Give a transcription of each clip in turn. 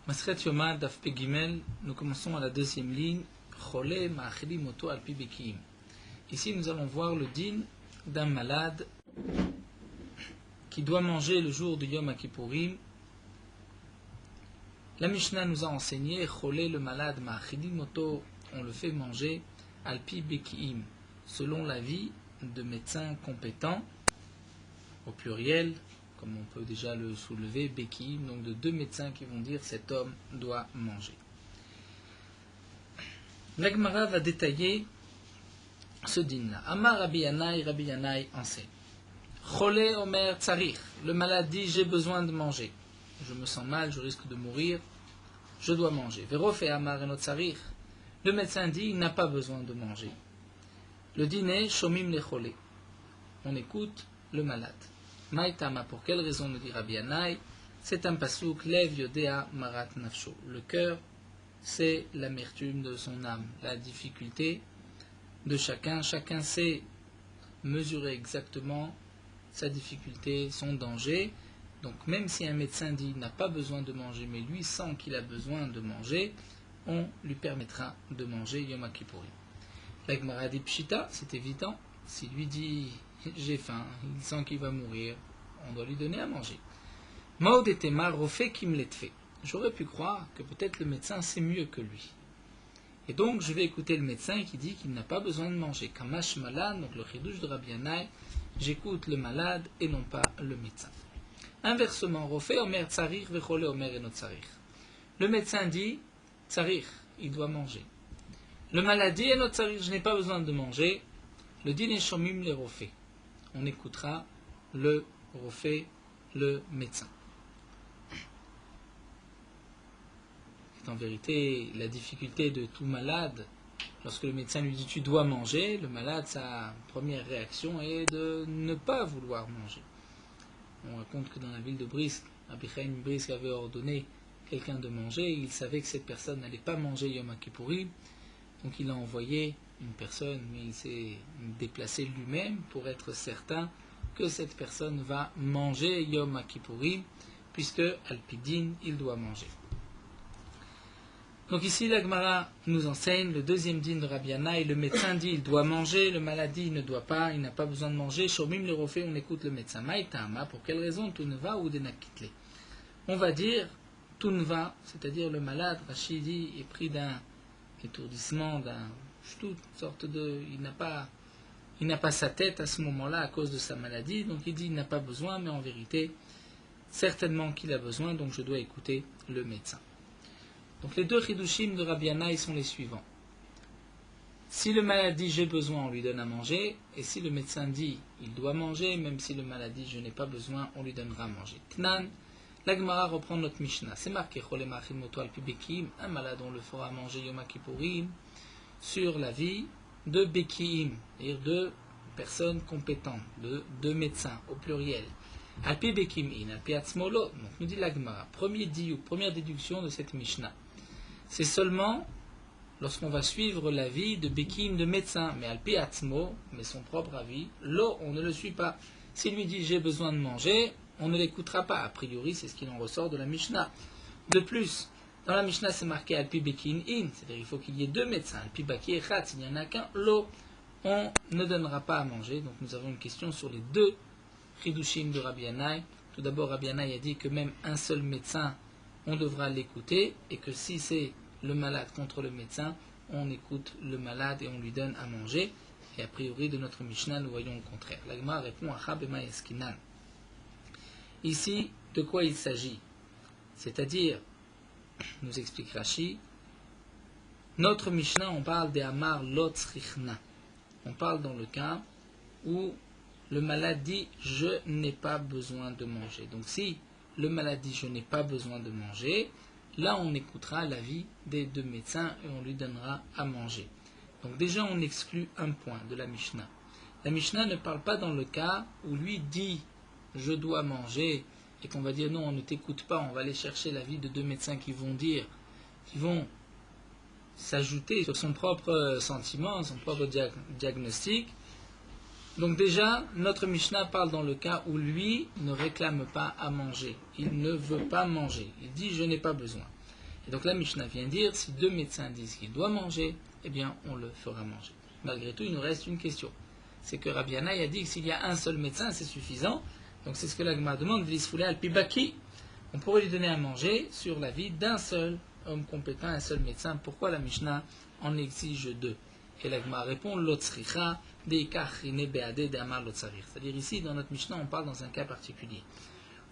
Masret Yoma Daf Pe Gimel, nous commençons à la deuxième ligne. Chole Ma'achili Moto Alpi Bekiim. Ici, nous allons voir le din d'un malade qui doit manger le jour du Yom Kippourim. La Mishnah nous a enseigné Chole le malade Ma'achili Moto, on le fait manger Alpi Bekiim, selon l'avis de médecins compétents, au pluriel, comme on peut déjà le soulever, Bekiim, donc de deux médecins qui vont dire cet homme doit manger. La Gemara va détailler ce din-là. Amar Rabbi Yannai enseigne. Chole Omer Tsarich, le malade dit j'ai besoin de manger. Je me sens mal, je risque de mourir, je dois manger. Verofe Amar Eno Tsarich, le médecin dit il n'a pas besoin de manger. Le din est Shomim le Chole. On écoute le malade. Maïtama, pour quelle raison nous dit Rabbi Yannai? C'est un pasouk, Lev Yodea Marat Nafsho. Le cœur, c'est l'amertume de son âme, la difficulté de chacun. Chacun sait mesurer exactement sa difficulté, son danger. Donc même si un médecin dit qu'il n'a pas besoin de manger, mais lui sent qu'il a besoin de manger, on lui permettra de manger Yom Kippourim. La Gemara dit Pshita, c'est évident. S'il lui dit j'ai faim, il sent qu'il va mourir, on doit lui donner à manger. Maud et Temar refait qui me l'ait fait. J'aurais pu croire que peut-être le médecin sait mieux que lui. Et donc je vais écouter le médecin qui dit qu'il n'a pas besoin de manger. Kamash malade, donc le chidouche de Rabbi Yannai, j'écoute le malade et non pas le médecin. Inversement, refait Omer Tsarir vechole Omer Eno Tsarir. Le médecin dit Tsarir, il doit manger. Le malade dit Eno Tsarir, je n'ai pas besoin de manger. Le din est Shomim le refait. On écoutera le refait, le médecin. En vérité, la difficulté de tout malade, lorsque le médecin lui dit tu dois manger, le malade, sa première réaction est de ne pas vouloir manger. On raconte que dans la ville de Brisk, Rabbi Chaim Brisk avait ordonné quelqu'un de manger, il savait que cette personne n'allait pas manger Yom Kippourim, donc il a envoyé une personne, mais il s'est déplacé lui-même pour être certain que cette personne va manger Yom Kippourim, puisque Alpidin, il doit manger. Donc ici, la Gemara nous enseigne le deuxième din de Rabbi Yannai. Le médecin dit il doit manger, le malade dit il ne doit pas, il n'a pas besoin de manger. Shomim le refait, on écoute le médecin. Maïtama, pour quelle raison Tunva ou Denakitle? On va dire Tunva, c'est-à-dire le malade, Rachidi, est pris d'un étourdissement, d'un toute sorte de. Il n'a pas sa tête à ce moment-là à cause de sa maladie, donc il dit il n'a pas besoin, mais en vérité, certainement qu'il a besoin, donc je dois écouter le médecin. Donc les deux chidushim de Rabbi Yannai sont les suivants. Si le malade dit j'ai besoin, on lui donne à manger, et si le médecin dit il doit manger, même si le malade dit je n'ai pas besoin, on lui donnera à manger. Tnan, la Gemara reprend notre Mishnah. C'est marqué Chole Ma'achil Moto Alpi Bekiim, un malade on le fera manger Yom Kippourim sur la vie de Bekiim, c'est-à-dire de personnes compétentes, de deux médecins au pluriel. Alpi Bekiim in, Alpi Atzmolo. Donc nous dit la Gemara, première déduction de cette Mishnah. C'est seulement lorsqu'on va suivre l'avis de Bekiim, de médecin, mais Alpi Atzmo, mais son propre avis, là on ne le suit pas. S'il lui dit j'ai besoin de manger, on ne l'écoutera pas. A priori, c'est ce qu'il en ressort de la Mishnah. De plus, dans la Mishnah c'est marqué Alpi Bekiim in, c'est-à-dire il faut qu'il y ait deux médecins. Alpi Baki Echat, s'il n'y en a qu'un, lo, on ne donnera pas à manger. Donc nous avons une question sur les deux chidushim de Rabbi Yannai. Tout d'abord, Rabbi Yannai a dit que même un seul médecin, on devra l'écouter, et que si c'est le malade contre le médecin, on écoute le malade et on lui donne à manger. Et a priori, de notre Mishnah, nous voyons le contraire. La Gemara répond à Chabema Eskinan. Ici, de quoi il s'agit? C'est-à-dire, nous explique Rashi, notre Mishnah, on parle des Amar Lotzrichna. On parle dans le cas où le malade dit je n'ai pas besoin de manger. Donc si le malade dit je n'ai pas besoin de manger, là on écoutera l'avis des deux médecins et on lui donnera à manger. Donc déjà on exclut un point de la Mishnah. La Mishnah ne parle pas dans le cas où lui dit je dois manger et qu'on va dire non on ne t'écoute pas, on va aller chercher l'avis de deux médecins qui vont s'ajouter sur son propre sentiment, son propre diagnostic. Donc déjà, notre Mishnah parle dans le cas où lui ne réclame pas à manger. Il ne veut pas manger. Il dit je n'ai pas besoin. Et donc la Mishnah vient dire, si deux médecins disent qu'il doit manger, eh bien on le fera manger. Malgré tout, il nous reste une question. C'est que Rabbi Yannai a dit que s'il y a un seul médecin, c'est suffisant. Donc c'est ce que la Gemara demande, V'lisfoulé al-pibaki. On pourrait lui donner à manger sur la vie d'un seul homme compétent, un seul médecin. Pourquoi la Mishnah en exige deux? Et la Gemara répond, Lotzricha deikachrine beade de'amar lotzarir. C'est-à-dire ici, dans notre Mishnah, on parle dans un cas particulier.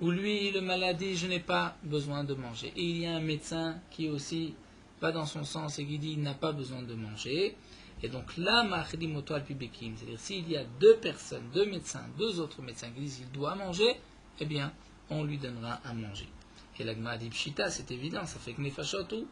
Où lui, le malade dit, je n'ai pas besoin de manger. Et il y a un médecin qui aussi va dans son sens et qui dit, il n'a pas besoin de manger. Et donc là, ma'achlim al pibekim, c'est-à-dire s'il y a deux personnes, deux médecins, deux autres médecins qui disent qu'il doit manger, eh bien, on lui donnera à manger. Et la Gemara dit pshita, c'est évident, ça fait que nefashotu.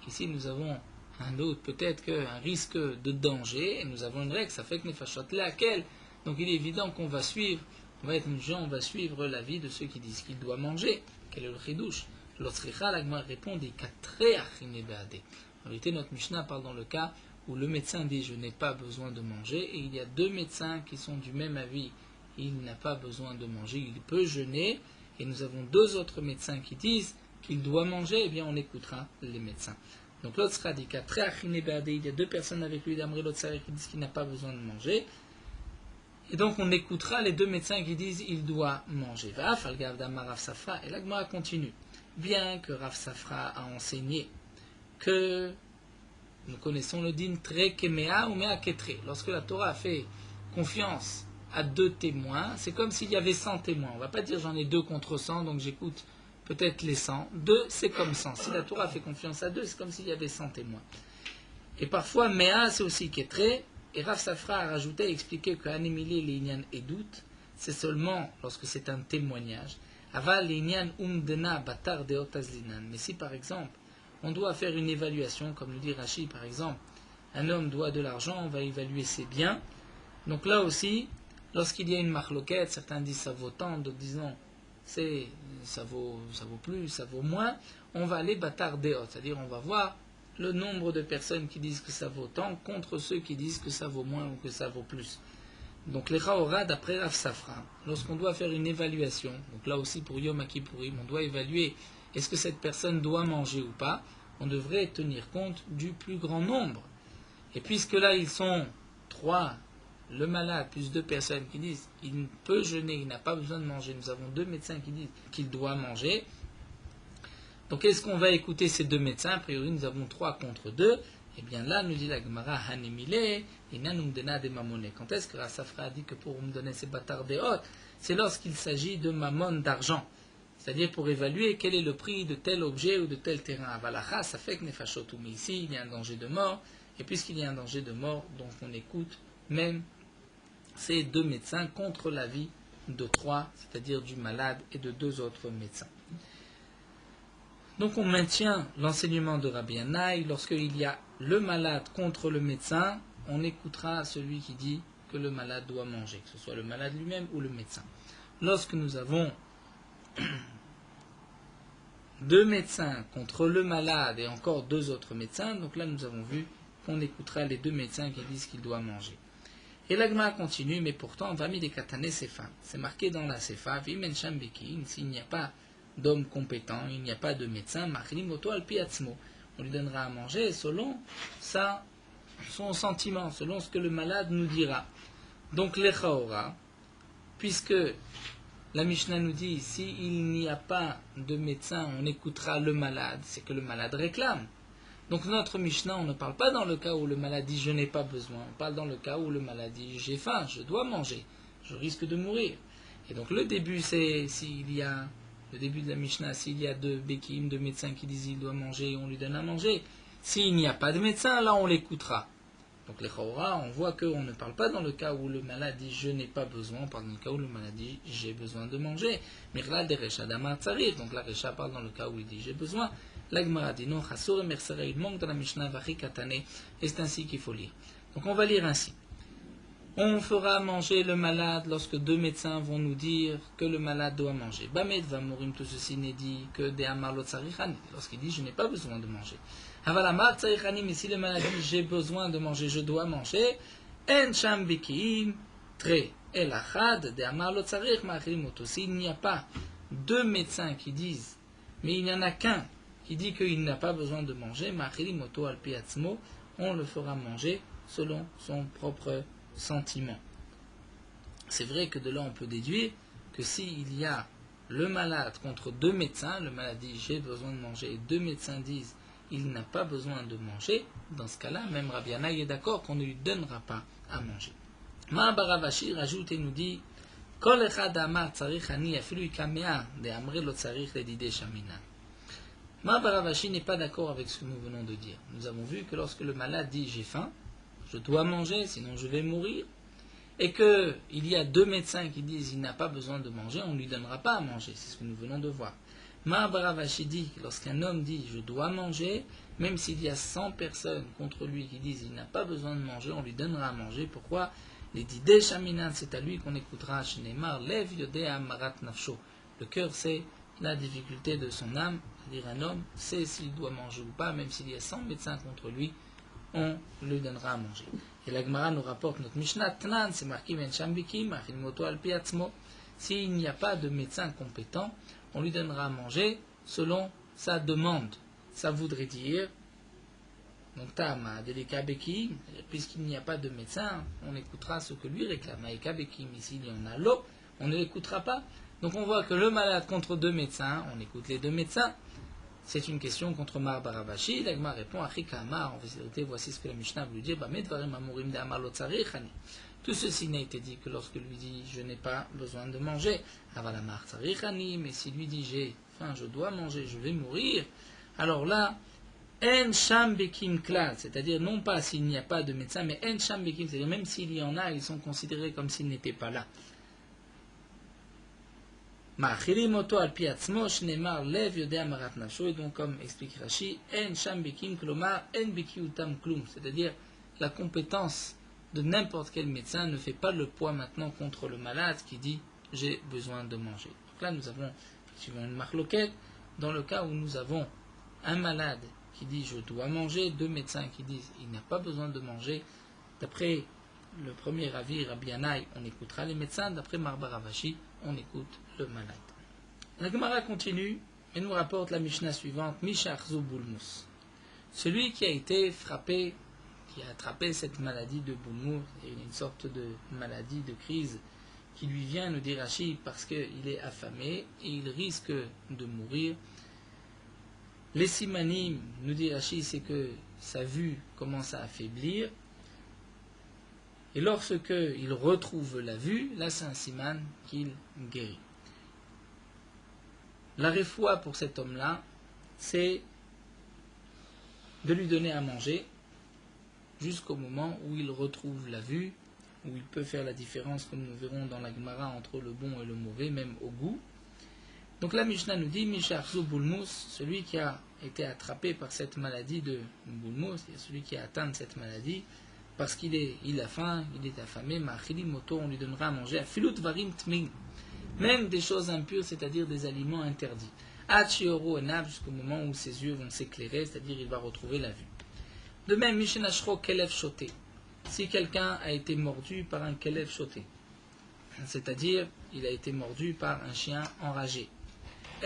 Ici, nous avons un autre, peut-être qu'un risque de danger, et nous avons une règle, ça fait que nefashot, laquelle. Donc il est évident qu'on va suivre, on va être musulman, on va suivre l'avis de ceux qui disent qu'il doit manger. Quel est le chidouche? L'otzricha, la Gemara répond des cas très achine beade. En réalité, notre Mishnah parle dans le cas où le médecin dit je n'ai pas besoin de manger, et il y a deux médecins qui sont du même avis, il n'a pas besoin de manger, il peut jeûner, et nous avons deux autres médecins qui disent qu'il doit manger, eh bien on écoutera les médecins. Donc l'autre sera dit qu'à très achine beade, il y a deux personnes avec lui d'Amri l'Otsarir qui disent qu'il n'a pas besoin de manger, et donc on écoutera les deux médecins qui disent il doit manger. Et la Gemara continue. Bien que Rav Safra a enseigné que nous connaissons le din tre kemea ou mea ketre. Lorsque la Torah a fait confiance à deux témoins, c'est comme s'il y avait 100 témoins. On ne va pas dire j'en ai 2 contre 100, donc j'écoute peut-être les 100. 2, c'est comme 100. Si la Torah a fait confiance à 2, c'est comme s'il y avait 100 témoins. Et parfois, mea, c'est aussi ketre. Et Rav Safra a rajouté et expliqué que anémilé l'inyan et doute, c'est seulement lorsque c'est un témoignage. Aval l'inyan umdena batar deotazlinan. Mais si par exemple, on doit faire une évaluation, comme nous dit Rashi par exemple, un homme doit de l'argent, on va évaluer ses biens. Donc là aussi, lorsqu'il y a une marloquette, certains disent ça vaut tant, d'autres disent non, ça vaut plus, ça vaut moins, on va aller batar deot, c'est-à-dire on va voir le nombre de personnes qui disent que ça vaut tant contre ceux qui disent que ça vaut moins ou que ça vaut plus. Donc les Chaora, d'après Rav Safra, lorsqu'on doit faire une évaluation, donc là aussi pour Yom Kippourim, on doit évaluer est-ce que cette personne doit manger ou pas, on devrait tenir compte du plus grand nombre. Et puisque là ils sont 3, le malade plus 2 personnes qui disent il peut jeûner, il n'a pas besoin de manger, nous avons 2 médecins qui disent qu'il doit manger. Donc est-ce qu'on va écouter ces 2 médecins? A priori nous avons 3 contre 2. Et bien là nous dit la Gemara Hanemile inanumdena de mamone. Quand est-ce que Safra a dit que pour me donner ces bâtards des hôtes, c'est lorsqu'il s'agit de mammon, d'argent. C'est-à-dire pour évaluer quel est le prix de tel objet ou de tel terrain. Avalacha, ça fait que nefashotu. Mais ici il y a un danger de mort. Et puisqu'il y a un danger de mort, donc on écoute même ces 2 médecins contre l'avis de 3, c'est-à-dire du malade et de 2 autres médecins. Donc on maintient l'enseignement de Rabbi Yannai. Lorsqu'il y a le malade contre le médecin, on écoutera celui qui dit que le malade doit manger, que ce soit le malade lui-même ou le médecin. Lorsque nous avons 2 médecins contre le malade et encore 2 autres médecins, donc là nous avons vu qu'on écoutera les 2 médecins qui disent qu'il doit manger. Et l'agma continue, mais pourtant, Vami de Katane Sefa, c'est marqué dans la Sefa, Vimen Shambeki, s'il n'y a pas d'homme compétent, il n'y a pas de médecin, Machlim Oto Alpiatzmo, on lui donnera à manger selon son sentiment, selon ce que le malade nous dira. Donc l'Echaora, puisque la Mishnah nous dit, s'il n'y a pas de médecin, on écoutera le malade, c'est que le malade réclame. Donc notre Mishnah, on ne parle pas dans le cas où le malade dit je n'ai pas besoin, on parle dans le cas où le malade dit j'ai faim, je dois manger, je risque de mourir. Et donc le début c'est le début de la Mishnah, s'il y a 2 békim, 2 médecins qui disent il doit manger, on lui donne à manger. S'il n'y a pas de médecin, là on l'écoutera. Donc les Chaora, on voit qu'on ne parle pas dans le cas où le malade dit je n'ai pas besoin, on parle dans le cas où le malade dit j'ai besoin de manger. Mirla de Recha Damar Tsarir, donc la Recha parle dans le cas où il dit j'ai besoin. La Gemara dit non, Chassur et Mersera, il manque dans la Mishnah Vachi Katane, et c'est ainsi qu'il faut lire. Donc on va lire ainsi. On fera manger le malade lorsque 2 médecins vont nous dire que le malade doit manger. Bamed va mourir, tout ceci n'est dit que de Amar Lot Tsarichani, lorsqu'il dit je n'ai pas besoin de manger. Aval Amar Tsarichani, mais si le malade dit j'ai besoin de manger, je dois manger, En Sham Bikim, Tre, El Achad, de Amar Lot Tsarich, Ma'achrim Oto. S'il n'y a pas 2 médecins qui disent, mais il n'y en a qu'un, qui dit qu'il n'a pas besoin de manger, Machilim Oto al pi atzmo, on le fera manger selon son propre sentiment. C'est vrai que de là on peut déduire que s'il y a le malade contre deux médecins, le malade dit j'ai besoin de manger, et deux médecins disent il n'a pas besoin de manger, dans ce cas-là, même Rabbi Yannai est d'accord qu'on ne lui donnera pas à manger. Mahabar Rav Ashi rajoute et nous dit Kol echad amar tzarich ani afilu ikamea de amre lo tzarich ledide shamina. Mahabar Rav Ashi n'est pas d'accord avec ce que nous venons de dire. Nous avons vu que lorsque le malade dit j'ai faim, je dois manger, sinon je vais mourir, et qu'il y a deux médecins qui disent il n'a pas besoin de manger, on ne lui donnera pas à manger. C'est ce que nous venons de voir. Mahabar Rav Ashi dit que lorsqu'un homme dit je dois manger, même s'il y a 100 personnes contre lui qui disent il n'a pas besoin de manger, on lui donnera à manger. Pourquoi? Les didé shaminan, c'est à lui qu'on écoutera. Shneimar lev yodea marat nafsho. Le cœur, c'est la difficulté de son âme, c'est-à-dire un homme sait s'il doit manger ou pas, même s'il y a 100 médecins contre lui, on lui donnera à manger. Et la Gemara nous rapporte notre Mishnah Tnan, c'est marqué Ben Shambikim, Achil Moto al pi atzmo. S'il n'y a pas de médecin compétent, on lui donnera à manger selon sa demande. Ça voudrait dire, donc Tama, Deleka Bekim, puisqu'il n'y a pas de médecin, on écoutera ce que lui réclame. Aïka Bekim, ici il y en a l'eau, on ne l'écoutera pas. Donc on voit que le malade contre deux médecins, on écoute les deux médecins. C'est une question contre Mahabar Rav Ashi. L'Agma répond à Chikama. En vérité, voici ce que la Mishnah veut dire. Tout ceci n'a été dit que lorsque lui dit je n'ai pas besoin de manger. Mais s'il lui dit j'ai faim, je dois manger, je vais mourir. Alors là, En Sham Bekim Klal, c'est-à-dire non pas s'il n'y a pas de médecin, mais En Sham Bekim, c'est-à-dire même s'il y en a, ils sont considérés comme s'ils n'étaient pas là. Et donc comme explique Rashi, En Sham Bekim Klomar En Beki Utam Klum, c'est-à-dire la compétence de n'importe quel médecin ne fait pas le poids maintenant contre le malade qui dit j'ai besoin de manger. Donc là nous avons effectivement une marloquette dans le cas où nous avons un malade qui dit je dois manger, deux médecins qui disent il n'a pas besoin de manger. D'après le premier avis Rabbi Yannai, on écoutera les médecins. D'après Mahabar Rav Ashi, on écoute le malade. La Gemara continue et nous rapporte la Mishnah suivante Mishachzu Bulmus. Celui qui a été frappé, qui a attrapé cette maladie de Bulmus, une sorte de maladie de crise qui lui vient, nous dit Rashi, parce qu'il est affamé et il risque de mourir. Les simanim, nous dit Rashi, c'est que sa vue commence à affaiblir. Et lorsque il retrouve la vue, là c'est un siman qu'il guérit. La réfoua pour cet homme-là, c'est de lui donner à manger jusqu'au moment où il retrouve la vue, où il peut faire la différence, comme nous verrons dans la Gemara, entre le bon et le mauvais, même au goût. Donc la Mishnah nous dit, Misharzu Bulmus, celui qui a été attrapé par cette maladie de Bulmus, c'est celui qui a atteint cette maladie, parce qu'il a faim, il est affamé, Ma'achili Moto, on lui donnera à manger, Filut Varim Tmin, même des choses impures, c'est-à-dire des aliments interdits. Hachioro Enab, jusqu'au moment où ses yeux vont s'éclairer, c'est-à-dire il va retrouver la vue. De même, Mishenashro Kelev Shoté, si quelqu'un a été mordu par un Kelev Shoté, c'est-à-dire il a été mordu par un chien enragé.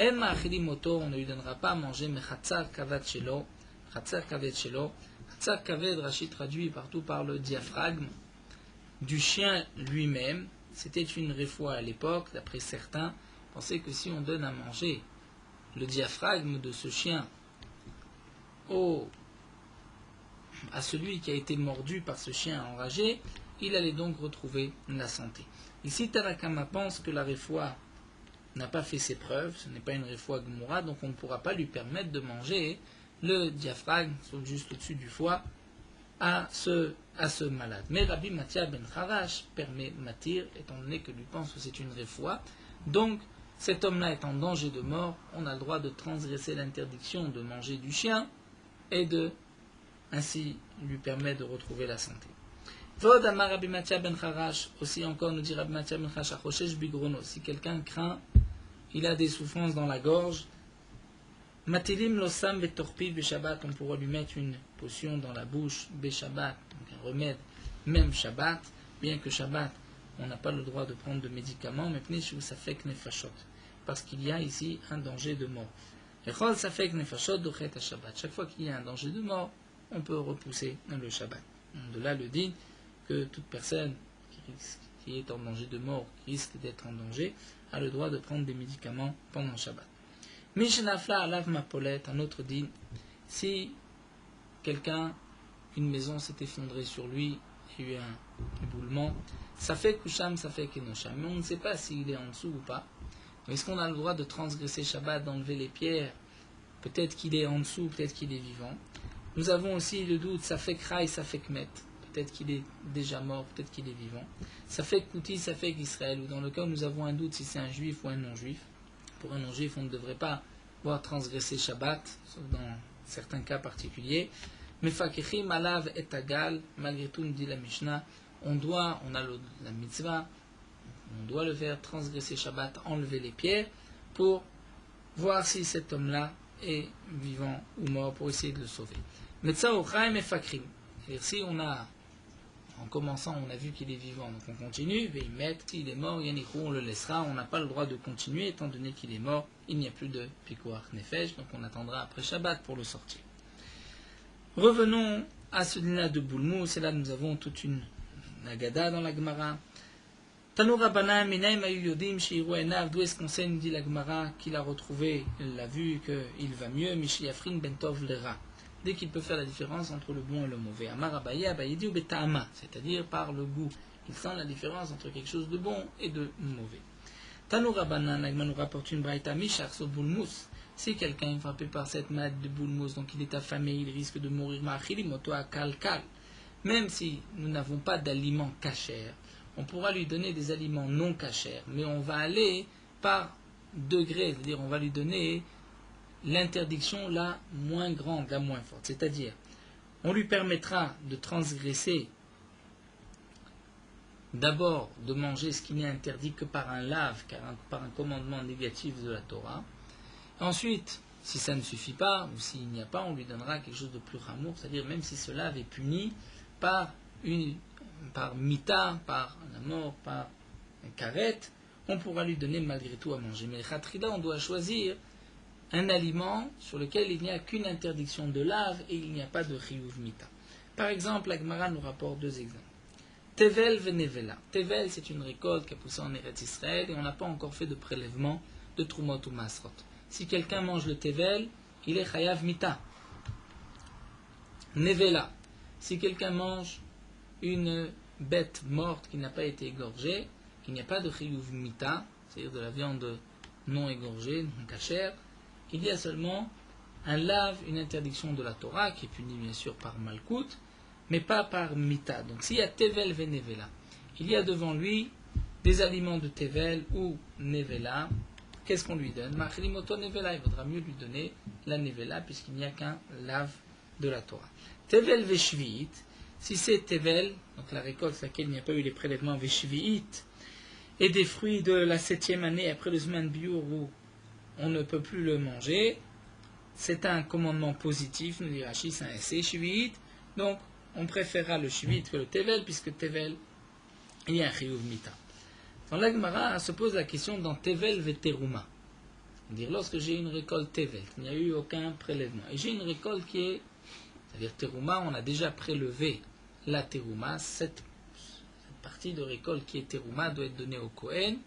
En Ma'achili Moto, on ne lui donnera pas à manger, mais Chatzar Kaved Shelo, Chatzar Kaved Shelo, Chatzar Kaved, Rashi traduit partout par le diaphragme du chien lui-même. C'était une réfoua à l'époque, d'après certains, pensaient que si on donne à manger le diaphragme de ce chien à celui qui a été mordu par ce chien enragé, il allait donc retrouver la santé. Ici, Tanakama pense que la réfoua n'a pas fait ses preuves, ce n'est pas une réfoua Gmoura, donc on ne pourra pas lui permettre de manger le diaphragme, juste au-dessus du foie, à ce malade. Mais Rabbi Matia ben Kharash permet Matir, étant donné que lui pense que c'est une réfoua. Donc, cet homme-là est en danger de mort, on a le droit de transgresser l'interdiction de manger du chien et de ainsi lui permettre de retrouver la santé. Vod Amar Rabbi Matia ben Kharash, aussi encore nous dit Rabbi Matia ben Kharash, Achoshesh Bigrono, si quelqu'un craint, il a des souffrances dans la gorge, Matilim losam vetorpi beshabbat, on pourra lui mettre une potion dans la bouche beshabbat, donc un remède, même Shabbat, bien que Shabbat, on n'a pas le droit de prendre de médicaments, mais pnei shu safek nefashot, parce qu'il y a ici un danger de mort. Chaque fois qu'il y a un danger de mort, on peut repousser le Shabbat. De là le dit que toute personne qui est en danger de mort, qui risque d'être en danger, a le droit de prendre des médicaments pendant le Shabbat. Mishnafla alav mapolet, un autre dit, si quelqu'un, une maison s'est effondrée sur lui, il y a eu un éboulement, ça fait kusham, ça fait kenosham, mais on ne sait pas s'il est en dessous ou pas. Est-ce qu'on a le droit de transgresser Shabbat, d'enlever les pierres? Peut-être qu'il est en dessous, peut-être qu'il est vivant. Nous avons aussi le doute, ça fait krai, ça fait kmet. Peut-être qu'il est déjà mort, peut-être qu'il est vivant. Ça fait kouti, ça fait qu'Israël. Ou dans le cas où nous avons un doute si c'est un juif ou un non-juif. Pour un non-juif, on ne devrait pas voir transgresser Shabbat, sauf dans certains cas particuliers. Mais fakechim alav et tagal, malgré tout, nous dit la Mishnah, on a la mitzvah, on doit le faire transgresser Shabbat, enlever les pierres, pour voir si cet homme-là est vivant ou mort, pour essayer de le sauver. Metza ochaim et fakrim. C'est-à-dire, si en commençant, on a vu qu'il est vivant, donc on continue, s'il est mort, on le laissera, on n'a pas le droit de continuer, étant donné qu'il est mort, il n'y a plus de pikuach nefesh, donc on attendra après Shabbat pour le sortir. Revenons à ce dîner de Boulmous, et là nous avons toute une Agada dans la Gemara. Tanu Rabbanan Minaim Ayu Yodim Sheiru Enav, d'où est-ce qu'on sait, nous dit la Gemara, qu'il a retrouvé, il l'a vu, qu'il va mieux, Mishiafrin Bentov Lera. Dès qu'il peut faire la différence entre le bon et le mauvais. Amar Abaye, Abaye dit ou Beta'ama, c'est-à-dire par le goût. Il sent la différence entre quelque chose de bon et de mauvais. Tanu Rabbanan, Agma nous rapporte une braïta, Mishar so Boulmous. Si quelqu'un est frappé par cette maladie de Boulmous, donc il est affamé, il risque de mourir, Ma'achilimoto akal kal. Même si nous n'avons pas d'aliments cachers, on pourra lui donner des aliments non cachers, mais on va aller par degrés, c'est-à-dire on va lui donner l'interdiction la moins grande, la moins forte. C'est-à-dire, on lui permettra de transgresser d'abord de manger ce qui n'est interdit que par un lave, par un commandement négatif de la Torah. Ensuite, si ça ne suffit pas, ou s'il n'y a pas, on lui donnera quelque chose de plus ramour, c'est-à-dire même si ce lave est puni par mita, par la mort, par un karet, on pourra lui donner malgré tout à manger. Mais khatrida, on doit choisir un aliment sur lequel il n'y a qu'une interdiction de lave et il n'y a pas de chiyuv mita. Par exemple, la Gemara nous rapporte deux exemples. Tevel venevela. Tevel, c'est une récolte qui a poussé en Eretz Israël et on n'a pas encore fait de prélèvement de trumot ou masrot. Si quelqu'un mange le tevel, il est chayav mita. Nevela. Si quelqu'un mange une bête morte qui n'a pas été égorgée, il n'y a pas de chiyuv mita, c'est-à-dire de la viande non égorgée, non cachère. Il y a seulement un lave, une interdiction de la Torah, qui est punie bien sûr par Malkout, mais pas par Mita. Donc s'il y a Tevel ve Nevela, il y a devant lui des aliments de Tevel ou Nevela, qu'est-ce qu'on lui donne? Machlimoto Nevela, il vaudra mieux lui donner la Nevela, puisqu'il n'y a qu'un lave de la Torah. Tevel ve Shvi'it, si c'est Tevel, donc la récolte sur laquelle il n'y a pas eu les prélèvements ve Shvi'it, et des fruits de la 7e année après le Zman Biur où on ne peut plus le manger, c'est un commandement positif, nous dit Rashi, c'est un essai shvi'it, donc on préférera le shvi'it que le tevel, puisque tevel, il y a un chiyuv mita. Dans la Gemara, se pose la question dans tevel ve teruma. C'est-à-dire, lorsque j'ai une récolte tevel, il n'y a eu aucun prélèvement, et j'ai une récolte qui est, c'est-à-dire teruma, on a déjà prélevé la teruma, cette partie de récolte qui est teruma doit être donnée au Kohen.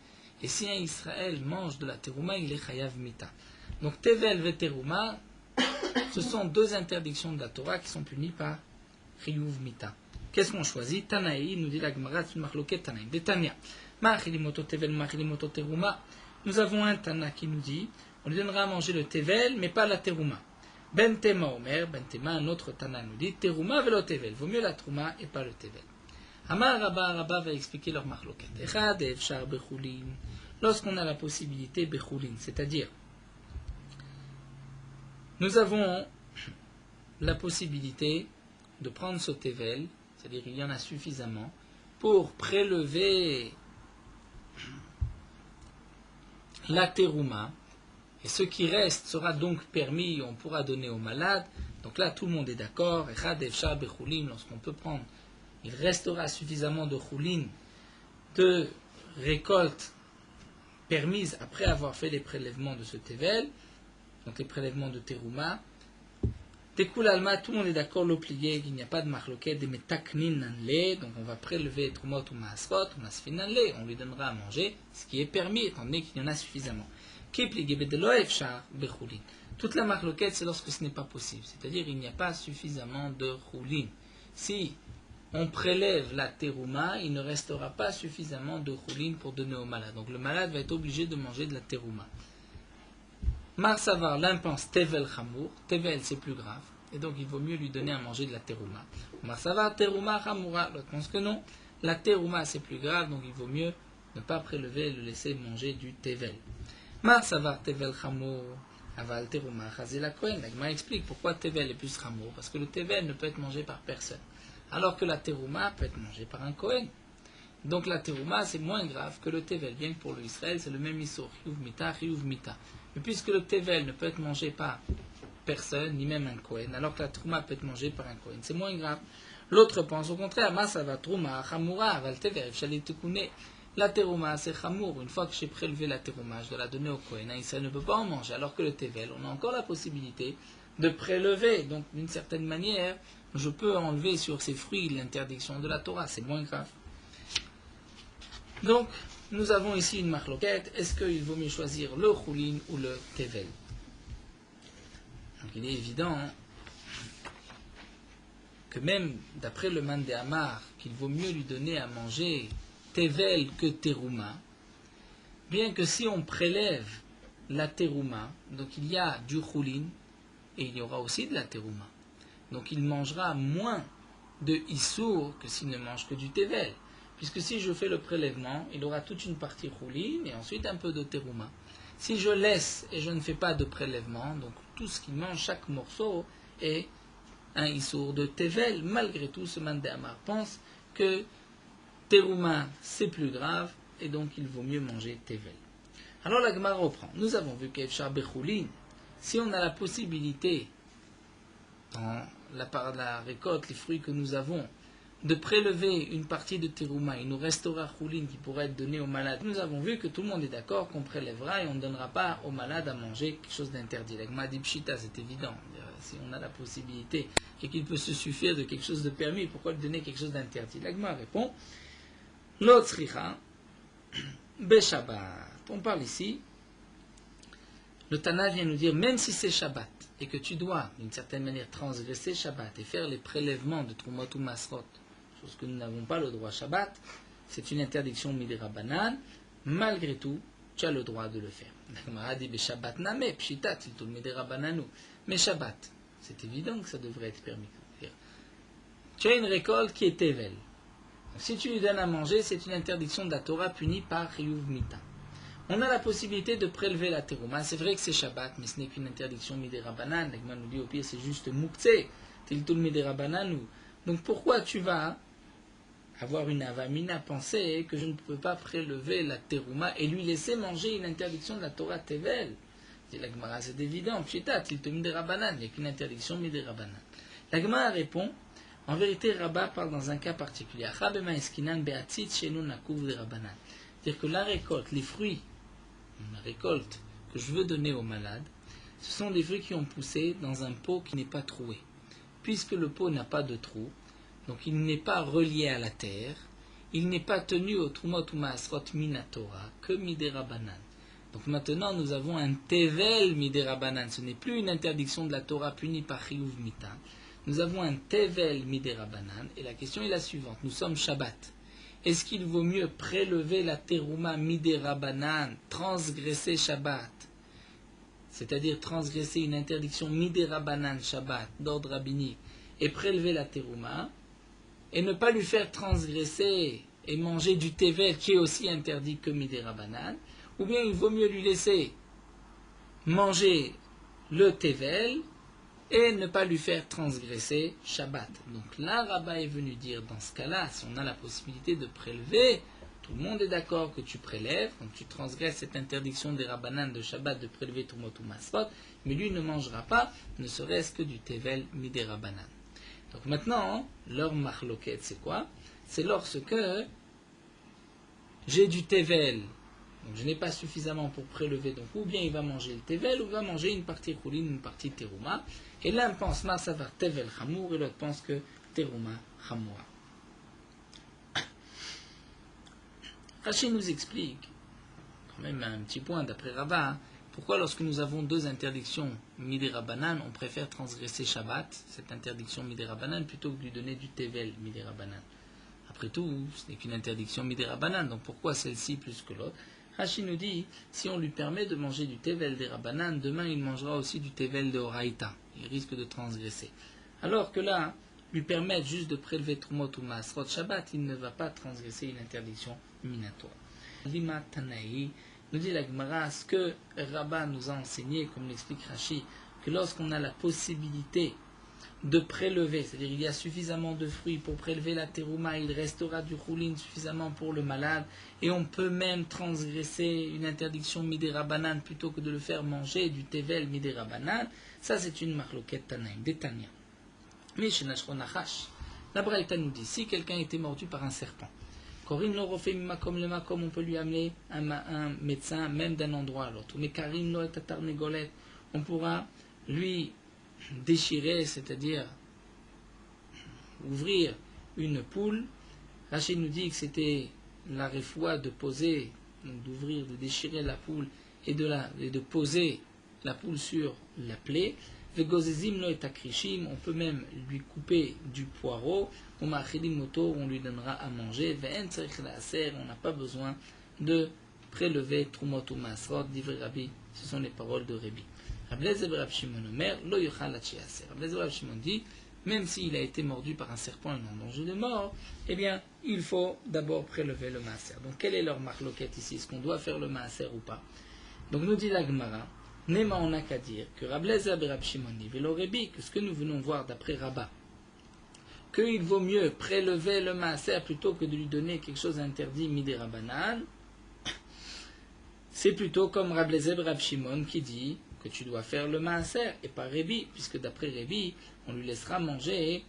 Et si un Israël mange de la terouma, il est chayav mita. Donc tevel et terouma, ce sont deux interdictions de la Torah qui sont punies par chiyuv mita. Qu'est-ce qu'on choisit? Tanaï, nous dit la Gemara, c'est une marloquet Tanaï. Des Tania. Ma'achilimoto tevel, ma'achilimoto terouma. Nous avons un Tana qui nous dit, on lui donnera à manger le tevel, mais pas la terouma. Ben Tema Omer, Ben Tema, un autre Tana nous dit, terouma velo tevel. Vaut mieux la terouma et pas le tevel. Amar Rabba va expliquer leur marloquet. Echad efshar bechulin. Lorsqu'on a la possibilité bechulin, c'est-à-dire nous avons la possibilité de prendre ce tevel, c'est-à-dire il y en a suffisamment pour prélever la terouma, et ce qui reste sera donc permis, on pourra donner aux malades. Donc là tout le monde est d'accord. Echad efshar bechulin, lorsqu'on peut prendre, il restera suffisamment de choulin, de récolte permise après avoir fait les prélèvements de ce tevel, donc les prélèvements de terouma. Tekul alma, tout le monde est d'accord, l'obligé, qu'il n'y a pas de marloquet, des metaknin nanle, donc on va prélever trumot ou maasrot, ou masfin nanle, on lui donnera à manger, ce qui est permis, étant donné qu'il y en a suffisamment. Kipligé bedelo efshar bechulin. Toute la marloquette, c'est lorsque ce n'est pas possible, c'est-à-dire il n'y a pas suffisamment de choulin. Si on prélève la terouma, il ne restera pas suffisamment de choulin pour donner au malade. Donc le malade va être obligé de manger de la terouma. Mar Savar, l'un pense Tevel Chamour, Tevel c'est plus grave, et donc il vaut mieux lui donner à manger de la terouma. Mar Savar, Terouma Chamoura, l'autre pense que non, la terouma c'est plus grave, donc il vaut mieux ne pas prélever et le laisser manger du Tevel. Mar Savar, Tevel Chamour, Aval Terouma, Chazila Kohen. La Gemara explique pourquoi Tevel est plus Chamour, parce que le Tevel ne peut être mangé par personne, alors que la terouma peut être mangée par un Kohen. Donc la terouma c'est moins grave que le Tevel, bien que pour le Israël c'est le même Issur, Chiyuv Mita, Chiyuv Mita. Mais puisque le tevel ne peut être mangé par personne, ni même un Kohen, alors que la trouma peut être mangée par un Kohen, c'est moins grave. L'autre pense au contraire, Masava trouma, Chamoura, Aval Tevel, Chalitukune. La terouma c'est Chamour. Une fois que j'ai prélevé la terouma, je dois la donner au Kohen. Israël ne peut pas en manger, alors que le tevel, on a encore la possibilité de prélever. Donc d'une certaine manière, je peux enlever sur ces fruits l'interdiction de la Torah, c'est moins grave. Donc, nous avons ici une marloquette. Est-ce qu'il vaut mieux choisir le choulin ou le tevel? Donc il est évident que même d'après le man de Amar, qu'il vaut mieux lui donner à manger tevel que terouma, bien que si on prélève la terouma, donc il y a du choulin et il y aura aussi de la terouma. Donc il mangera moins de issour que s'il ne mange que du tevel. Puisque si je fais le prélèvement, il aura toute une partie choulin et ensuite un peu de terouma. Si je laisse et je ne fais pas de prélèvement, donc tout ce qu'il mange, chaque morceau, est un issour de tevel. Malgré tout, ce man de Amar pense que terouma c'est plus grave et donc il vaut mieux manger tevel. Alors la Gemara reprend. Nous avons vu qu'Efshar Bechoulin, si on a la possibilité, dans la part de la récolte, les fruits que nous avons, de prélever une partie de terouma, il nous restera choulin qui pourrait être donné au malade. Nous avons vu que tout le monde est d'accord qu'on prélèvera et on ne donnera pas au malade à manger quelque chose d'interdit. La Gemara dit pshita, c'est évident. Si on a la possibilité et qu'il peut se suffire de quelque chose de permis, pourquoi lui donner quelque chose d'interdit? La Gemara répond L'otzricha Beshabbat. On parle ici, le Tana vient nous dire, même si c'est Shabbat, et que tu dois, d'une certaine manière, transgresser Shabbat et faire les prélèvements de Trumot ou Masrot, chose que nous n'avons pas le droit Shabbat, c'est une interdiction midera banan, malgré tout, tu as le droit de le faire. La Gemara dit, Shabbat name, pshitat, il tout midera bananu. Mais Shabbat, c'est évident que ça devrait être permis. Tu as une récolte qui est tevel. Si tu lui donnes à manger, c'est une interdiction de la Torah punie par Chiyuv Mita. On a la possibilité de prélever la terouma. C'est vrai que c'est Shabbat, mais ce n'est qu'une interdiction midera banan. L'Agma nous dit au pire, c'est juste muktzeh, tiltul midera bananu. Donc pourquoi tu vas avoir une avamina penser que je ne peux pas prélever la terouma et lui laisser manger une interdiction de la Torah tevel? Dit la Gemara, c'est évident, pshita, tiltul midera banan, il n'y a qu'une interdiction midera banan. La Gemara répond, en vérité, Rabba parle dans un cas particulier. C'est-à-dire que la récolte, les fruits, la récolte que je veux donner au malade, ce sont des fruits qui ont poussé dans un pot qui n'est pas troué. Puisque le pot n'a pas de trou, donc il n'est pas relié à la terre, il n'est pas tenu au trumot ou maasrot minatora que midera banan. Donc maintenant nous avons un tevel midera banan. Ce n'est plus une interdiction de la Torah punie par chiyuv mita. Nous avons un tevel midera banan. Et la question est la suivante. Nous sommes Shabbat. Est-ce qu'il vaut mieux prélever la terouma midera banan, transgresser Shabbat, c'est-à-dire transgresser une interdiction midera banan Shabbat d'ordre rabbinique, et prélever la terouma, et ne pas lui faire transgresser et manger du tevel qui est aussi interdit que midera banan, ou bien il vaut mieux lui laisser manger le tevel et ne pas lui faire transgresser Shabbat. Donc là, Rabba est venu dire, dans ce cas-là, si on a la possibilité de prélever, tout le monde est d'accord que tu prélèves, donc tu transgresses cette interdiction des Rabbanan de Shabbat de prélever Trumot ou Masrot, mais lui ne mangera pas, ne serait-ce que du Tevel midé Rabbanan. Donc maintenant, leur marloquette, c'est quoi? C'est lorsque j'ai du Tevel Donc je n'ai pas suffisamment pour prélever, donc ou bien il va manger le tevel, ou il va manger une partie choulin, une partie terouma. Et l'un pense marsavar tevel chamour, et l'autre pense que terouma chamoura. Rashi nous explique, quand même un petit point d'après Rava, pourquoi lorsque nous avons deux interdictions midera banan, on préfère transgresser Shabbat, cette interdiction midera banan, plutôt que de lui donner du tevel midera banan. Après tout, ce n'est qu'une interdiction midera banan, donc pourquoi celle-ci plus que l'autre? Rashi nous dit, si on lui permet de manger du tevel de Rabanan, demain il mangera aussi du tevel de Oraïta. Il risque de transgresser. Alors que là, lui permettre juste de prélever Trumot ou Maasrot Shabbat, il ne va pas transgresser une interdiction minatoire. Lima Tanaï nous dit la Gemara, ce que Rabba nous a enseigné, comme l'explique Rashi, que lorsqu'on a la possibilité de prélever, c'est-à-dire il y a suffisamment de fruits pour prélever la terouma, il restera du choulin suffisamment pour le malade, et on peut même transgresser une interdiction midera banane plutôt que de le faire manger du tevel midera banane, ça c'est une marloquette tanaïm, des tania. Mais chez Nashron Nachash, la Braïta nous dit, si quelqu'un était mordu par un serpent, Korin lo rofé mimakom le makom, on peut lui amener un médecin même d'un endroit à l'autre, mais Karim lo et tatar negolet, on pourra lui déchirer, c'est-à-dire ouvrir une poule. Rachid nous dit que c'était la refoua de poser, donc d'ouvrir, de déchirer la poule et de poser la poule sur la plaie. Vegozezim lo et akrishim, on peut même lui couper du poireau. Umachilim moto, on lui donnera à manger. Ve'en tzarich la'aser, on n'a pas besoin de prélever trumot ou masrot, d'ivre Rabbi, ce sont les paroles de Rabbi. Rabbi Shimon dit, même s'il a été mordu par un serpent et non en danger de mort, eh bien, il faut d'abord prélever le maaser. Donc, quelle est leur marloquette ici? Est-ce qu'on doit faire le maaser ou pas? Donc, nous dit la Gemara, Nema, on n'a qu'à dire que Rabbi Shimon dit, Velo Rebi, que ce que nous venons voir d'après Rabba, qu'il vaut mieux prélever le maaser plutôt que de lui donner quelque chose d'interdit, midera banan, c'est plutôt comme Rabbi Shimon qui dit que tu dois faire le maaser et pas Rébi, puisque d'après Rébi, on lui laissera manger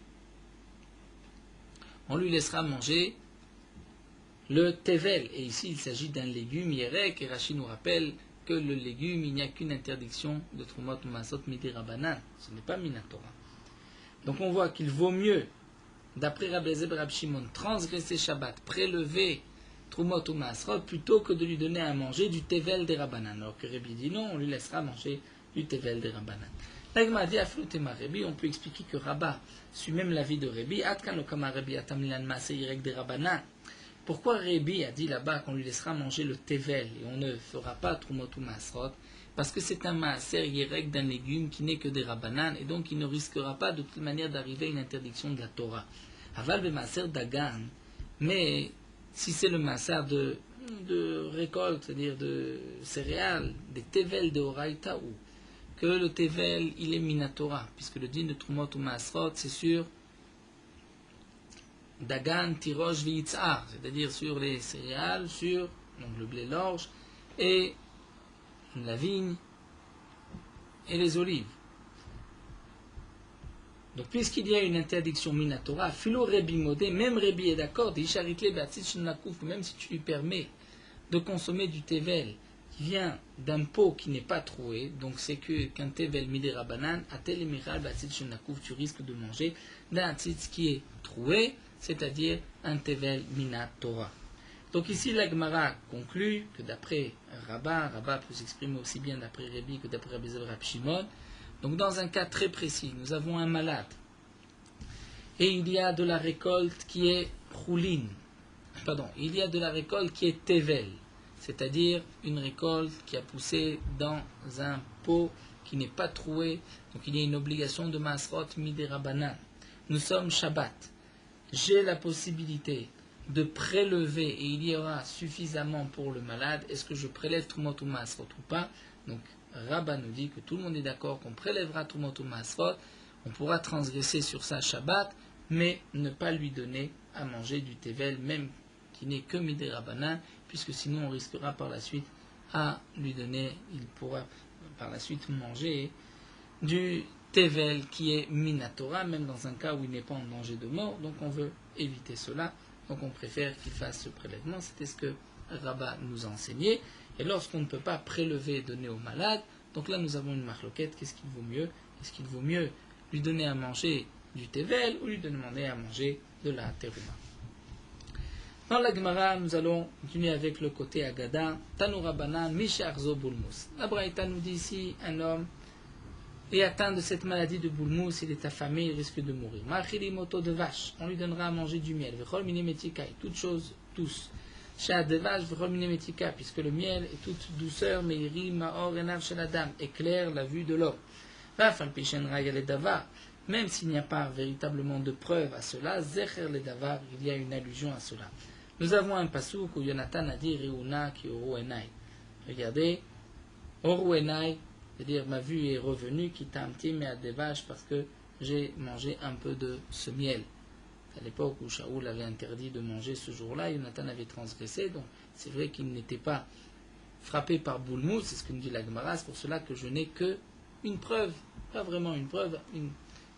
le tevel. Et ici, il s'agit d'un légume yerek, et Rashi nous rappelle que le légume, il n'y a qu'une interdiction de Trumot ou Masot midera banan. Ce n'est pas minatora. Donc on voit qu'il vaut mieux, d'après Rabbi Shimon, transgresser Shabbat, prélever Trumot ou Masrot, plutôt que de lui donner à manger du tevel des Rabbanan. Alors que Rabbi dit non, on lui laissera manger du tevel des Rabbanan. L'Agma dit Aflutema Rabbi, on peut expliquer que Rabba suit même l'avis de Rabbi. Atkan okama Rabbi atamlilan masé yirek des Rabbanan. Pourquoi Rabbi a dit là-bas qu'on lui laissera manger le tevel et on ne fera pas Trumot ou Masrot? Parce que c'est un maaser yirek d'un légume qui n'est que des Rabbanan et donc il ne risquera pas de toute manière d'arriver à une interdiction de la Torah. Aval be maaser dagan, mais si c'est le maaser de récolte, c'est-à-dire de céréales, des tevel de Oraïta, ou que le tevel, il est minatora, puisque le din de Trumot ou Masrot, c'est sur Dagan, Tirosh, Vitzar, c'est-à-dire sur les céréales, sur donc le blé, l'orge, et la vigne, et les olives. Donc, puisqu'il y a une interdiction minatora, philo Rebi modé, même Rebi est d'accord, même si tu lui permets de consommer du tevel qui vient d'un pot qui n'est pas troué, donc c'est qu'un tevel midera banan, atel et miral batzit shenakouf, tu risques de manger d'un tzitz qui est troué, c'est-à-dire un tevel minatora. Donc ici la Gemara conclut que d'après Rabba peut s'exprimer aussi bien d'après Rebi que d'après Rabbi Shimon. Donc dans un cas très précis, nous avons un malade et il y a de la récolte qui est choulin, il y a de la récolte qui est tevel, c'est-à-dire une récolte qui a poussé dans un pot qui n'est pas troué, donc il y a une obligation de masrot midera banan. Nous sommes Shabbat, j'ai la possibilité de prélever et il y aura suffisamment pour le malade, est-ce que je prélève Trumot ou Masrot ou pas? Donc Rabba nous dit que tout le monde est d'accord qu'on prélèvera Trumot ou Masrot, on pourra transgresser sur ça Shabbat, mais ne pas lui donner à manger du tevel, même qui n'est que midera banan, puisque sinon on risquera par la suite à lui donner, il pourra par la suite manger du tevel qui est minatora, même dans un cas où il n'est pas en danger de mort, donc on veut éviter cela, donc on préfère qu'il fasse ce prélèvement. C'était ce que Rabba nous a enseigné, Et lorsqu'on ne peut pas prélever et donner au malade, donc là nous avons une marloquette, qu'est-ce qu'il vaut mieux? Est-ce qu'il vaut mieux lui donner à manger du tevel ou lui demander à manger de la terouma? Dans la Gemara, nous allons continuer avec le côté Agada. Tanoura Banan, Misharzo Bulmus. La Braïta nous dit ici, un homme est atteint de cette maladie de Bulmus, il est affamé, il risque de mourir. Machili moto de vache, on lui donnera à manger du miel. Vechol minemetika, toutes choses, tous. Chat de vache, vechol minemetika, puisque le miel est toute douceur, meiri, maor, enav chez la dame, éclaire la vue de l'homme. Vafal pishen raya le davar. Même s'il n'y a pas véritablement de preuve à cela, zecher le davar, il y a une allusion à cela. Nous avons un pasouk où Yonatan a dit Reuna ki oru enai. Regardez, oru enai, c'est-à-dire ma vue est revenue, qui tamti mais à des vaches parce que j'ai mangé un peu de ce miel. À l'époque où Shaoul avait interdit de manger ce jour-là, Yonatan avait transgressé, donc c'est vrai qu'il n'était pas frappé par Boulmous, c'est ce que nous dit la Gemara, c'est pour cela que je n'ai que une preuve, pas vraiment une preuve, une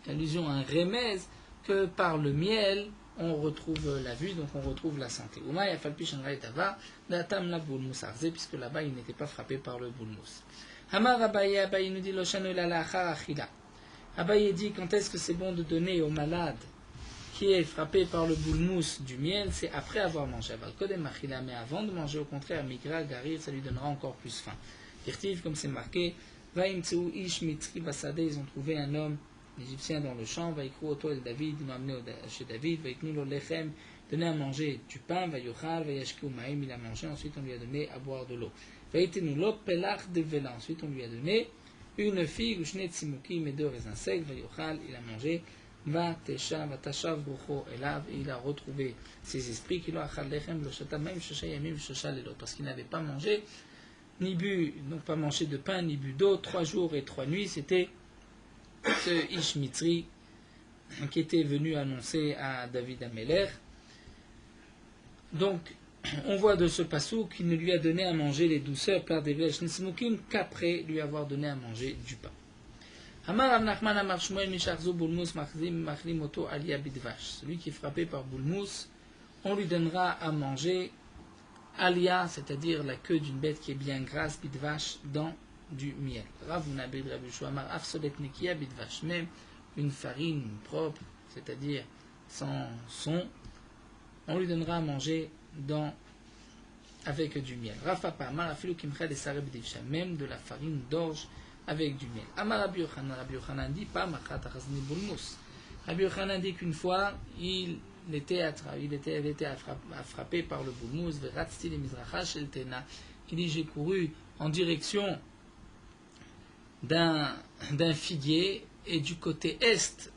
allusion à un remèze, que par le miel, on retrouve la vue, donc on retrouve la santé. Puisque là-bas, il n'était pas frappé par le boulmous. Hamar Abaye, Abaye nous dit Abaye dit quand est-ce que c'est bon de donner au malade qui est frappé par le boulmous du miel, c'est après avoir mangé. Mais avant de manger, au contraire, Migra, Garir, ça lui donnera encore plus faim. Irtiv, comme c'est marqué, ils ont trouvé un homme l'Égyptien dans le champ, va écrire autour de David, il m'a amené chez David, va écrire le lechem, donner à manger du pain, va yochal, va yashki maïm, il a mangé, ensuite on lui a donné à boire de l'eau. Va écrire le pelach de vela, ensuite on lui a donné une figue, ou shnet simuki, mais deux raisins secs, va yochal, il a mangé, va tesha, va tashav brucho elav, et il a retrouvé ses esprits, qui l'ont achal lechem, le shata maïm, shosha yamim, shosha lelot, parce qu'il n'avait pas mangé, ni bu, donc pas mangé de pain, ni bu d'eau, 3 jours et 3 nuits, c'était ce Ishmitri qui était venu annoncer à David Améler. Donc, on voit de ce passou qu'il ne lui a donné à manger les douceurs par des vlesh nismukim qu'après lui avoir donné à manger du pain. Amar Rav Nachman Amar Shmuel Misharzu Bulmus Machlim Oto Alia Bidvash. Celui qui est frappé par Bulmus, on lui donnera à manger Alia, c'est-à-dire la queue d'une bête qui est bien grasse, Bidvash, dans du miel. Ravuna Bid Rabbi Shuamar Afsolet Nikia Bidvash, même une farine propre, c'est-à-dire sans son, on lui donnera à manger avec du miel. Rafa Pamar Afilu Kimcha de Sareb Divsha, même de la farine d'orge avec du miel. Amar Rabbi Yochanan dit pas Machat Achazni Bulmus. Rabbi Yochanan dit qu'une fois il était frappé par le boulmous, Veratzti le Mizracha Shel Tena. Il dit j'ai couru en direction d'un figuier et du côté est,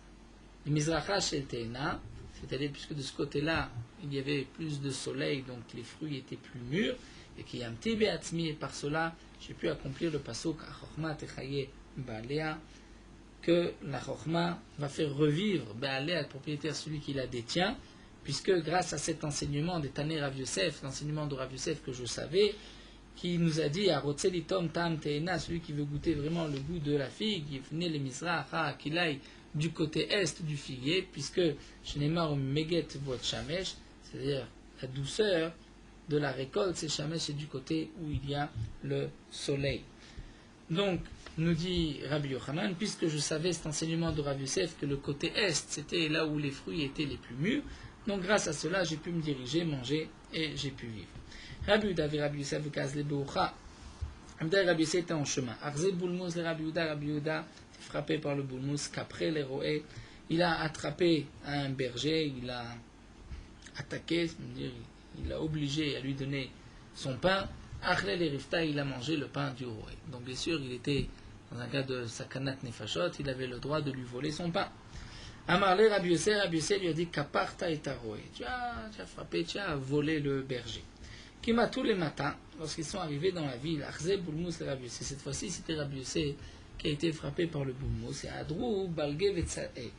le Mizracha Shel Tena, c'est-à-dire puisque de ce côté-là il y avait plus de soleil, donc les fruits étaient plus mûrs, et qu'il y a un petit be'atzmi, et par cela j'ai pu accomplir le pasuk Achokma Techaye Baalea, que la Chokhma va faire revivre Baalea, le propriétaire, celui qui la détient, puisque grâce à cet enseignement des Taner Rav Yosef, l'enseignement de Rav Yosef que je savais, qui nous a dit à Rotselitom Tam Teena, celui qui veut goûter vraiment le goût de la figue, il venait les Mizracha, qu'il aille du côté est du figuier, puisque Shneimar Meget Vot Shamesh, c'est-à-dire la douceur de la récolte, c'est Shamesh, c'est du côté où il y a le soleil. Donc, nous dit Rabbi Yochanan, puisque je savais cet enseignement de Rav Yosef, que le côté est, c'était là où les fruits étaient les plus mûrs, donc grâce à cela, j'ai pu me diriger, manger, et j'ai pu vivre. Rabbi Yehuda et Rabbi Yosef Kazle Beucha. Rabbi Yosef était en chemin. Arze Boulmous, le Rabbi Yehuda frappé par le boulmous, qu'après les roé, il a attrapé un berger, il a attaqué, c'est-à-dire il a obligé à lui donner son pain. Achle les rifta, il a mangé le pain du roé. Donc bien sûr, il était dans un cas de sakanat nefashot, il avait le droit de lui voler son pain. Amarle Rabbi Yosef lui a dit kaparta et roé. Tu as frappé, tu as volé le berger. Qui m'a tous les matins, lorsqu'ils sont arrivés dans la ville, Arze Boulmous et Rabbi Yosef. Cette fois-ci, c'était Rabbi Yosef qui a été frappé par le boulmous. Et Adrou, Balge, Vetsae. Et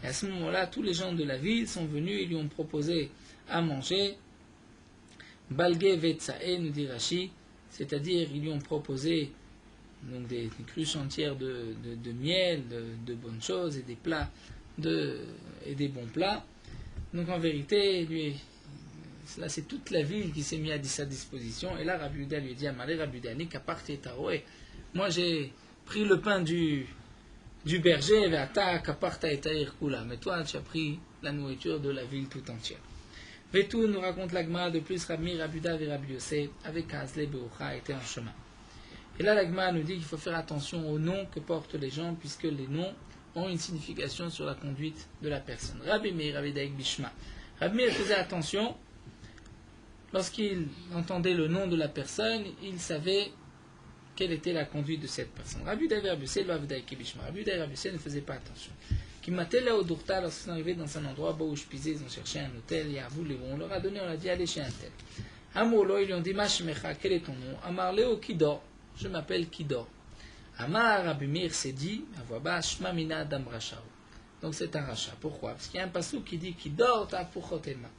à ce moment-là, tous les gens de la ville sont venus et lui ont proposé à manger. Balge, Vetsae, nous dit Rashi, c'est-à-dire ils lui ont proposé donc des cruches entières de miel, de bonnes choses et des plats et des bons plats. Donc en vérité, Là, c'est toute la ville qui s'est mise à sa disposition. Et là, Rabbi Yehuda lui dit à Malé, Rabbi Yehuda, Kaparte Taroé. Moi, j'ai pris le pain du berger, mais toi, tu as pris la nourriture de la ville tout entière. Vetou nous raconte l'Agma de plus, Rabbi Yehuda et Rabbi Yossé, avec Hazle Beoucha, étaient en chemin. Et là, l'Agma nous dit qu'il faut faire attention aux noms que portent les gens, puisque les noms ont une signification sur la conduite de la personne. Rabbi Meir, Rabbi Daïk Bishma. Rabbi Meir faisait attention, lorsqu'il entendait le nom de la personne, il savait quelle était la conduite de cette personne. Rabbi Daïk Rabbi Yossé, Rabbi Daïk Bishma. Rabbi Daïk Rabbi Yossé ne faisait pas attention. Qui m'attellait là au Dourta, lorsqu'ils sont arrivés dans un endroit où je pisais, ils ont cherché un hôtel, on leur a donné, on a dit, allez chez un tel. Amolo, ils lui ont dit, Mashmecha, quel est ton nom? Amar Leo Kidor, je m'appelle Kidor. Amar Rabbi Meir s'est dit, à voix basse, Shma Mina Adam Rachao. Donc c'est un rachat. Pourquoi? Parce qu'il y a un passou qui dit Kidor Tapuchotelma.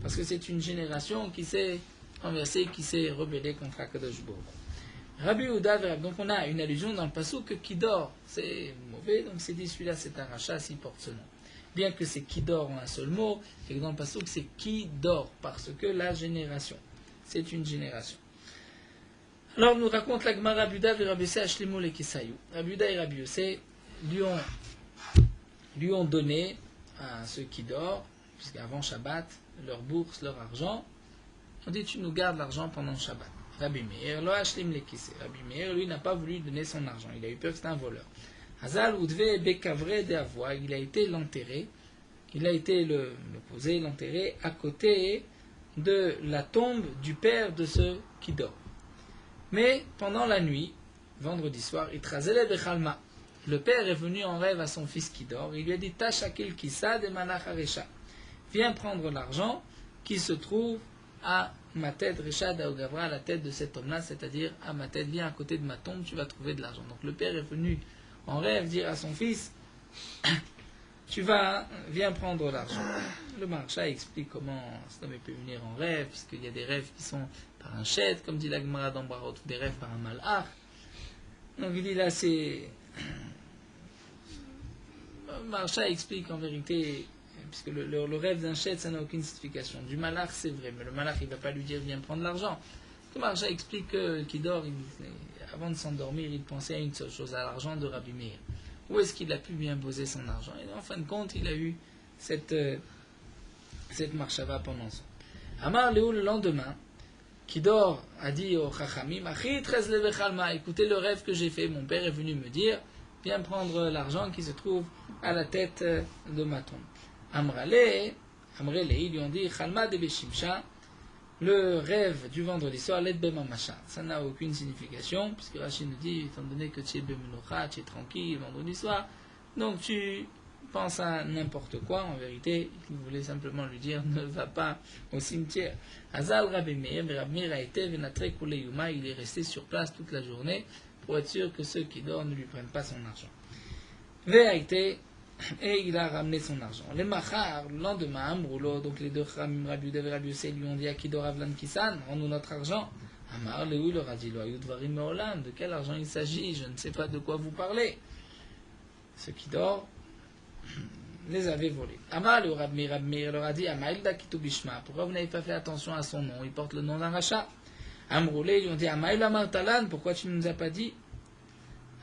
Parce que c'est une génération qui s'est renversée, qui s'est rebellée contre Akadosh Baruch. Rabbi Yehuda, donc on a une allusion dans le passou que Kidor, c'est mauvais, donc c'est dit celui-là c'est un rachat s'il porte ce nom. Bien que c'est Kidor en un seul mot, et que dans le passou c'est Kidor, parce que la génération, c'est une génération. Alors nous raconte la Gemara Rabbi Yehuda et Rabbi Yossé Ashlimu le Kisayou. Rabbi Yehuda et Rabbi Yossé lui ont donné à ceux qui dorment, puisqu'avant Shabbat, leur bourse, leur argent, on dit tu nous gardes l'argent pendant Shabbat. Rabbi Meir, lo ashlim le kise. Rabbi Meir, lui, n'a pas voulu donner son argent. Il a eu peur que c'était un voleur. Hazal udve bekavre de avoua. Il a été l'enterré. Il a été le posé, l'enterré à côté de la tombe du père de ceux qui dorment. Mais pendant la nuit, vendredi soir, il trazele bechalma. Le père est venu en rêve à son fils qui dort. Il lui a dit Tachakil kisa de manach haresha. Viens prendre l'argent qui se trouve à ma tête, Recha Daogavra, à la tête de cet homme-là, c'est-à-dire à ma tête, viens à côté de ma tombe, tu vas trouver de l'argent. Donc le père est venu en rêve dire à son fils viens prendre l'argent. Le Maharsha explique comment cet homme peut venir en rêve, puisqu'il y a des rêves qui sont par un chet, comme dit la Gemara dans Barot, ou des rêves par un malach. Donc il dit là, c'est. Le Maharsha explique en vérité. Puisque le rêve d'un chet, ça n'a aucune signification. Du malach, c'est vrai, mais le malach, il ne va pas lui dire viens prendre l'argent. Le Maharsha explique qu'il dort, avant de s'endormir, il pensait à une seule chose, à l'argent de Rabbi Meir. Où est-ce qu'il a pu bien poser son argent? Et en fin de compte, il a eu cette marshava pendant ça. Amar Léou, le lendemain, Kidor a dit au Chachamim, écoutez le rêve que j'ai fait, mon père est venu me dire, viens prendre l'argent qui se trouve à la tête de ma tombe. Amrele, ils lui ont dit, Chalma de Beshimcha, le rêve du vendredi soir, l'aide Bemamacha. Ça n'a aucune signification, puisque Rachid nous dit, étant donné que tu es Bemenocha, tu es tranquille vendredi soir, donc tu penses à n'importe quoi. En vérité, il voulait simplement lui dire, ne va pas au cimetière. Azal Rabbi Meir, Rabbi Meir a été Venatre Kule Yuma, il est resté sur place toute la journée pour être sûr que ceux qui dorment ne lui prennent pas son argent. Véaïté, et il a ramené son argent. Les machar, le lendemain, Amroulo, donc les deux Rabbi Yehuda et Rabbi Yossé lui ont dit à Kidor Avlan Kisan, rends-nous notre argent. Amar, Léou leur a dit, de quel argent il s'agit? Je ne sais pas de quoi vous parlez. Ceux qui dorment les avaient volés. Amar, le Rabbi Meir leur a dit, Amailda Kitubishma, pourquoi vous n'avez pas fait attention à son nom? Il porte le nom d'un rachat. Amroulé, ils lui ont dit, Amail Amar Talan, pourquoi tu ne nous as pas dit?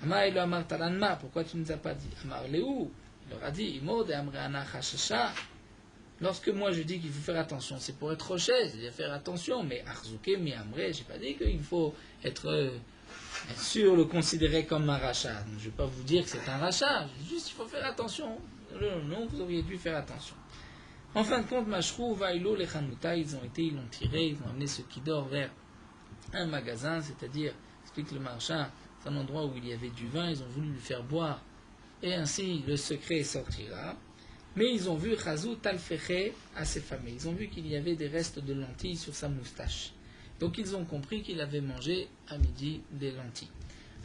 Amail Amar Talanma, pourquoi tu ne nous as pas dit? Amar Léou, il leur a dit, lorsque moi je dis qu'il faut faire attention, c'est pour être rocher, c'est-à-dire faire attention, mais Arzouké, mi Amré, j'ai pas dit qu'il faut être sûr, le considérer comme un rachat. Je ne vais pas vous dire que c'est un rachat, juste il faut faire attention. Non, vous auriez dû faire attention. En fin de compte, Mashrou, Vaïlo, les Hanouta, ils l'ont tiré, ils ont amené ceux qui dorment vers un magasin, c'est-à-dire, explique le marchand, c'est un endroit où il y avait du vin, ils ont voulu lui faire boire. Et ainsi, le secret sortira. Mais ils ont vu Chazou Talfeché à ses familles. Ils ont vu qu'il y avait des restes de lentilles sur sa moustache. Donc ils ont compris qu'il avait mangé à midi des lentilles.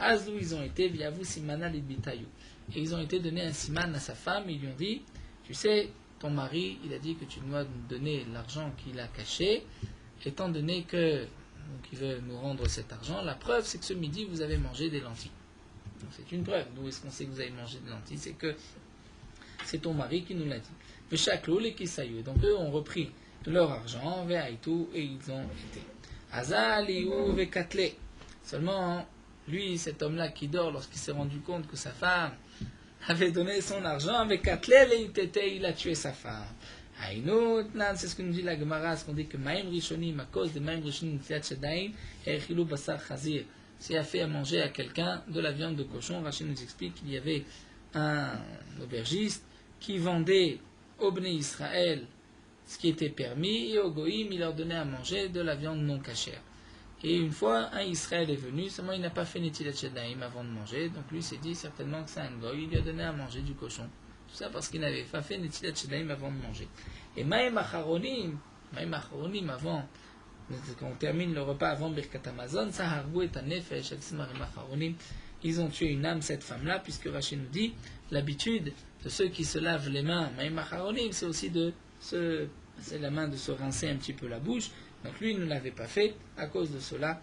Azou, ils ont été Viavu Simana Libitayou. Et ils ont été donnés un siman à sa femme. Ils lui ont dit, tu sais, ton mari, il a dit que tu dois nous donner l'argent qu'il a caché. Étant donné que il veut nous rendre cet argent, la preuve c'est que ce midi vous avez mangé des lentilles. Donc, c'est une preuve. D'où est-ce qu'on sait que vous avez mangé des lentilles? C'est que c'est ton mari qui nous l'a dit. Le chaclou, les kisayou. Donc eux ont repris leur argent, ve'aïtou, et ils ont été. Azaliou ve'katlé. Seulement, lui, cet homme-là qui dort, lorsqu'il s'est rendu compte que sa femme avait donné son argent, ve'katlé ve'itete, il a tué sa femme. Aïnou, c'est ce que nous dit la Gemara, ce qu'on dit que Maïm Rishonim, à cause de Maïm Rishonim, Tiat Shadaim, et Chilou Basar Chazir, c'est a fait à manger à quelqu'un de la viande de cochon. Rachid nous explique qu'il y avait un aubergiste qui vendait au Bnei Israël ce qui était permis, et au Goïm, il leur donnait à manger de la viande non cachère. Et une fois, un Israël est venu, seulement il n'a pas fait Netilat Shadaim avant de manger, donc lui s'est dit certainement que c'est un Goï, il lui a donné à manger du cochon. Tout ça parce qu'il n'avait pas fait Netilat Shadaim avant de manger. Et Maïm Acharonim, avant, qu'on termine le repas avant Birkat Hamazon, Sahargou et Anefesh, ils ont tué une âme, cette femme-là, puisque Rachid nous dit, l'habitude de ceux qui se lavent les mains, Maïm Acharonim, c'est aussi c'est la main de se rincer un petit peu la bouche. Donc lui, il ne l'avait pas fait. À cause de cela,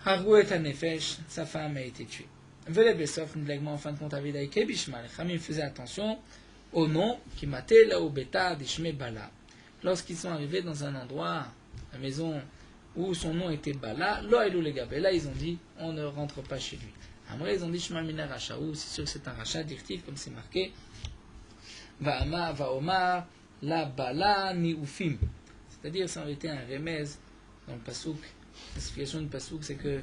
Hargou et Anefesh, sa femme a été tuée. Vele Bessof, en fin de compte, avait Daïke Bishma. Les Khamim faisaient attention au nom qui matait là au Beta d'Ishme Bala. Lorsqu'ils sont arrivés dans un endroit, la maison où son nom était Bala, là ils ont dit on ne rentre pas chez lui. Après ils ont dit Shema Mina Rachaou, c'est sûr que c'est un rachat directif comme c'est marqué. Va Omar, la Bala ni Ufim. C'est-à-dire ça aurait été un remez dans le Pasouk. L'explication du Pasouk c'est que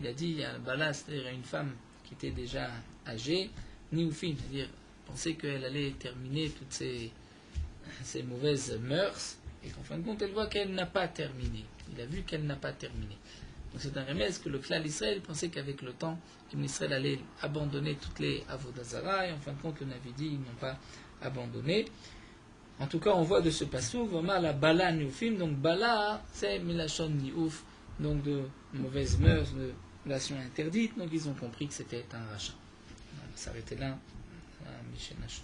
il a dit il y a Bala, c'est-à-dire une femme qui était déjà âgée, ni Ufim, c'est-à-dire penser qu'elle allait terminer toutes ces mauvaises mœurs, et qu'en fin de compte, elle voit qu'elle n'a pas terminé. Il a vu qu'elle n'a pas terminé. Donc c'est un remède que le clan d'Israël pensait qu'avec le temps, l'Israël allait abandonner toutes les Avodazara, et en fin de compte, le Navi dit, ils n'ont pas abandonné. En tout cas, on voit de ce passou, vraiment la Bala Nioufim, donc Bala, c'est Milachon Niouf, donc de mauvaises mœurs, de relations interdites, donc ils ont compris que c'était un rachat. On va s'arrêter là. Michel Nash.